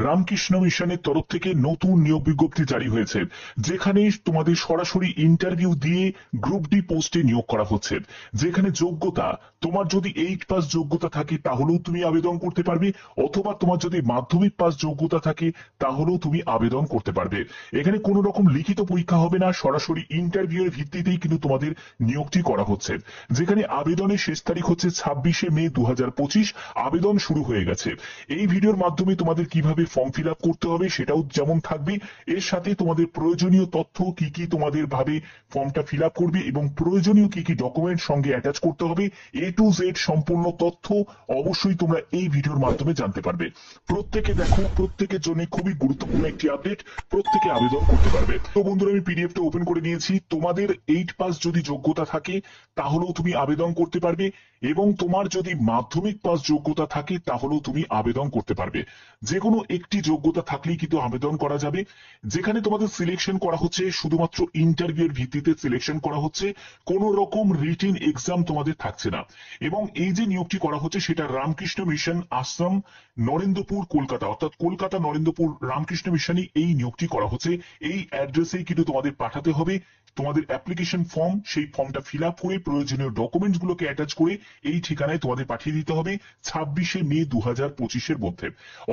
রামকৃষ্ণ মিশনের তরফ থেকে নতুন নিয়োগ বিজ্ঞপ্তি জারি হয়েছে, যেখানে তোমাদের সরাসরি ইন্টারভিউ দিয়ে গ্রুপ ডি পোস্টে নিয়োগ করা হচ্ছে। যেখানে যোগ্যতা, তোমার যদি 8 পাস যোগ্যতা থাকে তাহলেও তুমি আবেদন করতে পারবে, অথবা তোমার যদি মাধ্যমিক পাস যোগ্যতা থাকে তাহলেও তুমি আবেদন করতে পারবে। এখানে কোনো রকম লিখিত পরীক্ষা হবে না, সরাসরি ইন্টারভিউ এর ভিত্তিতেই কিন্তু তোমাদের নিয়োগটি করা হচ্ছে। যেখানে আবেদনের শেষ তারিখ হচ্ছে 26শে মে 2025। আবেদন শুরু হয়ে গেছে। এই ভিডিওর মাধ্যমে তোমাদের কিভাবে ফর্ম ফিল আপ করতে হবে সেটাও যেমন থাকবে, এর সাথে তোমাদের প্রয়োজনীয় তথ্য কি কি তোমাদের ভাবে ফর্মটা ফিল আপ করবে এবং প্রয়োজনীয় কি কি ডকুমেন্ট সঙ্গে অ্যাটাচ করতে হবে, A to Z সম্পূর্ণ তথ্য অবশ্যই তোমরা এই ভিডিওর মাধ্যমে জানতে পারবে। প্রত্যেকে দেখো, প্রত্যেকের জন্য খুবই গুরুত্বপূর্ণ একটি আপডেট, প্রত্যেকে আবেদন করতে পারবে। তো বন্ধুরা, আমি পিডিএফটা ওপেন করে নিয়েছি। তোমাদের 8 পাস যদি যোগ্যতা থাকে তাহলেও তুমি আবেদন করতে পারবে, এবং তোমার যদি মাধ্যমিক পাস যোগ্যতা থাকে তাহলেও তুমি আবেদন করতে পারবে। যে কোনো একটি যোগ্যতা থাকলেই কিন্তু আবেদন করা যাবে। যেখানে তোমাদের সিলেকশন করা হচ্ছে শুধুমাত্র ইন্টারভিউ এর ভিত্তিতে সিলেকশন করা হচ্ছে, কোনো রকম রিটেন এক্সাম তোমাদের থাকছে না। এবং এই যে নিয়োগটি করা হচ্ছে সেটা রামকৃষ্ণ মিশন আশ্রম, নরেন্দ্রপুর, কলকাতা, অর্থাৎ কলকাতা নরেন্দ্রপুর রামকৃষ্ণ মিশনে এই নিয়োগটি করা হচ্ছে। এই অ্যাড্রেসেই কিন্তু তোমাদের পাঠাতে হবে তোমাদের অ্যাপ্লিকেশন ফর্ম। সেই ফর্মটা ফিল আপ করে প্রয়োজনীয় ডকুমেন্টস গুলোকে অ্যাটাচ করে এই ঠিকানায় তোমাদের পাঠিয়ে দিতে হবে 26শে মে 2025-এর মধ্যে।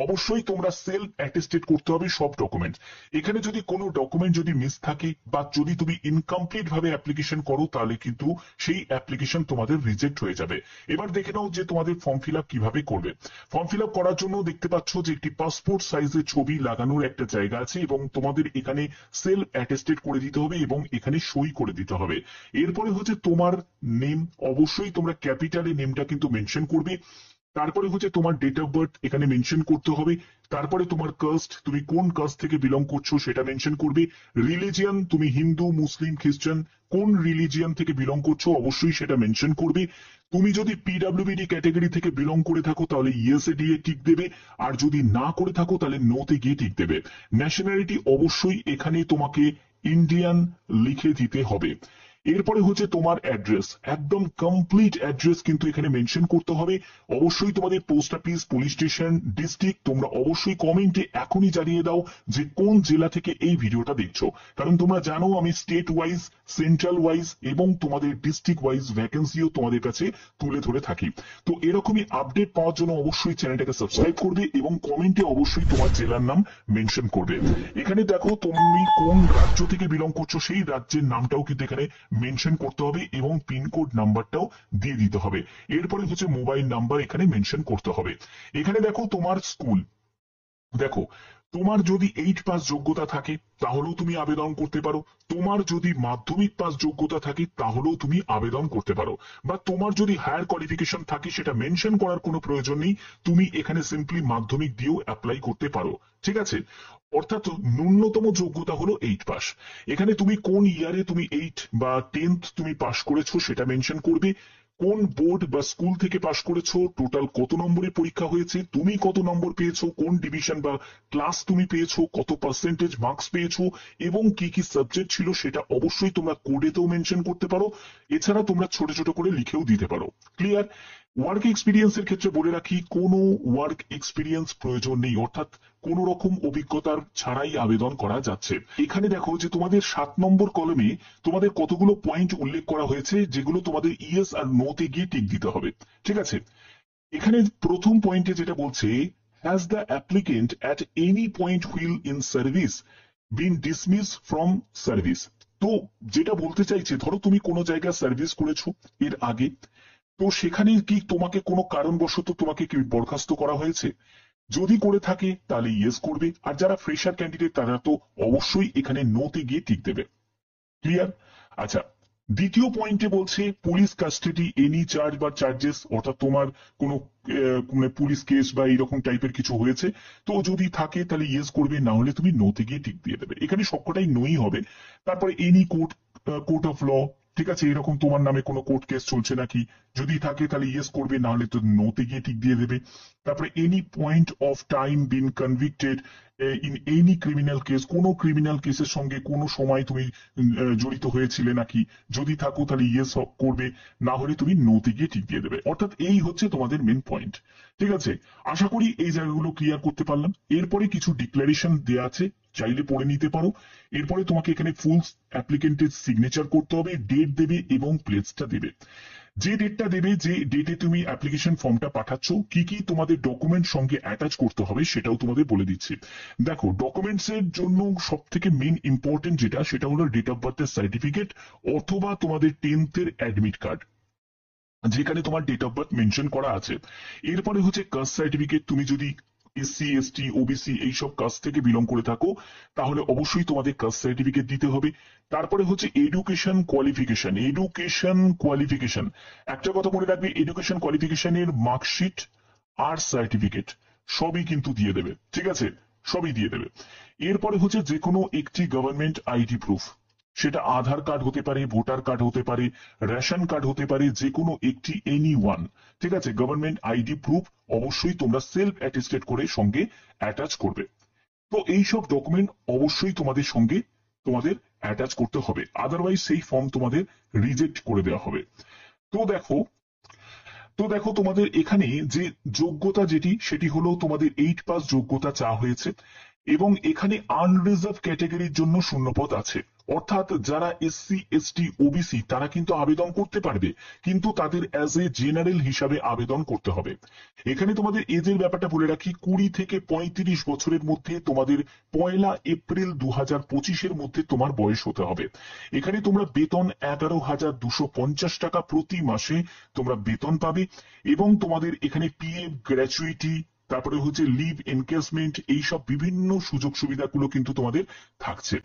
অবশ্যই তোমরা সেলফ অ্যাটেস্টেড করতে হবে সব ডকুমেন্টস। এখানে যদি কোনো ডকুমেন্ট যদি মিস থাকে বা যদি তুমি ইনকমপ্লিট ভাবে অ্যাপ্লিকেশন করো তাহলে কিন্তু সেই অ্যাপ্লিকেশন তোমাদের রিজেক্ট হয়ে যাবে। এবার দেখে নাও যে তোমাদের ফর্ম ফিল আপ কিভাবে করবে। ফর্ম ফিল আপ করার জন্য দেখতে পাচ্ছ যে একটি পাসপোর্ট সাইজের ছবি লাগানোর একটা জায়গা আছে, এবং তোমাদের এখানে সেলফ অ্যাটেস্টেড করে দিতে হবে এবং এখানে সই করে দিতে হবে। এরপরে হচ্ছে তোমার নেম, অবশ্যই তোমরা ক্যাপিটালে নেমটা কিন্তু মেনশন করবে। তারপরে হচ্ছে তোমার ডেট অফ বার্থ এখানে মেনশন করতে হবে। তারপরে তোমার কাস্ট, তুমি কোন কাস্ট থেকে বিলং করছো সেটা মেনশন করবে। রিলিজিয়ন, তুমি হিন্দু, মুসলিম, খ্রিস্টান, কোন রিলিজিয়ন থেকে বিলং করছো অবশ্যই সেটা মেনশন করবে। তুমি যদি পিডব্লিউডি ক্যাটাগরি থেকে বিলং করে থাকো তাহলে ইয়েস এ দিয়ে টিক দেবে, আর যদি না করে থাকো তাহলে নোতে গিয়ে টিক দেবে। ন্যাশনালিটি অবশ্যই এখানে তোমাকে ইন্ডিয়ান লিখে দিতে হবে। এরপরে হচ্ছে তোমার অ্যাড্রেস, একদম কমপ্লিট অ্যাড্রেস কিন্তু এখানে মেনশন করতে হবে। অবশ্যই তোমাদের post office, police station, district তোমরা অবশ্যই কমেন্টে এখনই জানিয়ে দাও যে কোন জেলা থেকে এই ভিডিওটা দেখছো। কারণ তোমরা জানো আমি স্টেট ওয়াইজ, সেন্ট্রাল ওয়াইজ এবং তোমাদের ডিস্ট্রিক্ট ওয়াইজ ভ্যাকেন্সিও তোমাদের কাছে তুলে ধরে থাকি। তো এরকমই আপডেট পাওয়ার জন্য অবশ্যই চ্যানেলটাকে সাবস্ক্রাইব করবে এবং কমেন্টে অবশ্যই তোমার জেলার নাম মেনশন করবে। এখানে দেখো তুমি কোন রাজ্য থেকে বিলং করছো সেই রাজ্যের নামটাও কিন্তু এখানে মেনশন করতে হবে এবং পিনকোড নাম্বারটাও দিয়ে দিতে হবে। এরপরে হচ্ছে মোবাইল নাম্বার এখানে মেনশন করতে হবে। এখানে দেখো তোমার স্কুল, দেখো তোমার যদি 8 পাস যোগ্যতা থাকে তাহলেও তুমি আবেদন করতে পারো, তোমার যদি মাধ্যমিক পাস যোগ্যতা থাকে তাহলেও তুমি আবেদন করতে পারো, বা তোমার যদি হায়ার কোয়ালিফিকেশন থাকে সেটা মেনশন করার কোনো প্রয়োজন নেই, তুমি এখানে সিম্পলি মাধ্যমিক দিয়েও অ্যাপ্লাই করতে পারো। ঠিক আছে, অর্থাৎ ন্যূনতম যোগ্যতা হলো 8 পাস। এখানে তুমি কোন ইয়ারে তুমি 8 বা 10th তুমি পাস করেছো সেটা মেনশন করবে, কোন বোর্ড বা স্কুল থেকে পাস করেছো, টোটাল কত নম্বরের পরীক্ষা হয়েছে, তুমি কত নম্বর পেয়েছো, কোন ডিভিশন বা ক্লাস তুমি পেয়েছো, কত পার্সেন্টেজ মার্কস পেয়েছো এবং কি কি সাবজেক্ট ছিল সেটা অবশ্যই তোমরা কোডেতেও মেনশন করতে পারো। এছাড়া তোমরা ছোট ছোট করে লিখেও দিতে পারো। ক্লিয়ার? ওয়ার্ক এক্সপিরিয়েন্সের ক্ষেত্রে বলে রাখি, কোনো ওয়ার্ক এক্সপিরিয়েন্স প্রয়োজন নেই, অর্থাৎ কোন রকম অভিজ্ঞতার ছাড়াই আবেদন করা যাচ্ছে। এখানে দেখো যে তোমাদের 7 নম্বর কলমে তোমাদের কতগুলো পয়েন্ট উল্লেখ করা হয়েছে, যেগুলো তোমাদের ইয়েস আর নোতে গিয়ে টিক দিতে হবে। ঠিক আছে, এখানে প্রথম পয়েন্টে যেটা বলছে, has the applicant at any point while in service been dismissed from service. তো যেটা বলতে চাইছে, ধরো তুমি কোনো জায়গায় সার্ভিস করেছো এর আগে, তো সেখানে কি তোমাকে কোনো কারণবশত তোমাকে কি বরখাস্ত করা হয়েছে? যদি করে থাকে তাহলে ইয়েস করবে, আর যারা ফ্রেশার ক্যান্ডিডেট তারা তো অবশ্যই এখানে নোতে গিয়ে টিক দেবে। ক্লিয়ার? আচ্ছা, দ্বিতীয় পয়েন্টে বলছে পুলিশ কাস্টাডি এনি চার্জ বা চার্জেস, অর্থাৎ তোমার কোনো পুলিশ কেস বা এইরকম টাইপের কিছু হয়েছে, তো যদি থাকে তাহলে ইয়েস করবে, না হলে তুমি নোতে গিয়ে টিক দিয়ে দেবে। এখানে সবকটাই নই হবে। তারপরে এনি কোর্ট অফ ল, ঠিক আছে, এরকম তোমার নামে কোনো কোর্ট কেস চলছে নাকি, যদি থাকে তাহলে ইয়েস করবে, না হলে তো নোতে গিয়ে টিক দিয়ে দেবে। তারপরে any point of time bin convicted in any criminal case, কোনো ক্রিমিনাল কেসের সঙ্গে কোনো সময় তুমি জড়িত হয়েছিলে নাকি, যদি থাকো তাহলে ইয়েস করবে, না হলে তুমি নোতে গিয়ে টিক দিয়ে দেবে। অর্থাৎ এই হচ্ছে তোমাদের মেন পয়েন্ট। ঠিক আছে, আশা করি এই জায়গাগুলো ক্লিয়ার করতে পারলাম। এরপরে কিছু ডিক্লারেশন দেওয়া আছে, চাইলে পড়ে নিতে পারো। এরপরে তোমাকে এখানে ফুল অ্যাপ্লিকেন্টের সিগনেচার করতে হবে, ডেট দেবে এবং প্লেসটা দেবে। যে ডেটটা দেবে, যে ডেটে তুমি অ্যাপ্লিকেশন ফর্মটা পাঠাচ্ছ, কি কি তোমাদের ডকুমেন্ট সঙ্গে অ্যাটাচ করতে হবে সেটাও তোমাদের বলে দিচ্ছি। দেখো, ডকুমেন্টস এর জন্য সব থেকে মেন ইম্পর্টেন্ট যেটা, সেটা হলো ডেট অফ বার্থের সার্টিফিকেট অথবা তোমাদের 10th এর অ্যাডমিট কার্ড, যেখানে তোমার ডেট অফ বার্থ মেনশন করা আছে। এরপরে হচ্ছে কাস্ট সার্টিফিকেট, তুমি যদি এসসি এসটি ওবিসি এইসব কাস্ট থেকে বিলং করে থাকো তাহলে অবশ্যই তোমাদের কাস্ট সার্টিফিকেট দিতে হবে। তারপরে হচ্ছে এডুকেশন কোয়ালিফিকেশন। একটা কথা মনে রাখবে, এডুকেশন কোয়ালিফিকেশনের মার্কশিট আর সার্টিফিকেট সবই কিন্তু দিয়ে দেবে। ঠিক আছে, সবই দিয়ে দেবে। এরপরে হচ্ছে যে কোনো একটি গভর্নমেন্ট আইডি প্রুফ, সেটা আধার কার্ড হতে পারে, ভোটার কার্ড হতে পারে, রেশন কার্ড হতে পারে, যে কোনো একটি এনি ওয়ান। ঠিক আছে, গভর্নমেন্ট আইডি প্রুফ অবশ্যই তোমরা সেলফ অ্যাটেস্টেড করে সঙ্গে অ্যাটাচ করবে। তো এইসব ডকুমেন্ট অবশ্যই তোমাদের সঙ্গে তোমাদের অ্যাটাচ করতে হবে, আদারওয়াইজ সেই ফর্ম তোমাদের রিজেক্ট করে দেওয়া হবে। তো দেখো তোমাদের এখানে যে যোগ্যতা যেটি, সেটি হলো তোমাদের 8 পাস যোগ্যতা চা হয়েছে, এবং এখানে আনরিজার্ভ ক্যাটাগরির জন্য শূন্যপদ আছে। অর্থাৎ যারা এসসি এসটি ওবিসি তারা কিন্তু আবেদন করতে পারবে, কিন্তু তাদের অ্যাজ এ জেনারেল হিসাবে আবেদন করতে হবে। এখানে তোমাদের এজের ব্যাপারটা বলে রাখি, 20 থেকে 35 বছরের মধ্যে তোমাদের 1 এপ্রিল 2025 মধ্যে তোমার বয়স হতে হবে। এখানে তোমরা বেতন 11,250 টাকা প্রতি মাসে তোমরা বেতন পাবে, এবং তোমাদের এখানে পিএফ, গ্র্যাচুইটি, তারপরে হচ্ছে লিভ এনকেসমেন্ট, এইসব বিভিন্ন সুযোগ সুবিধাগুলো কিন্তু তোমাদের থাকছে।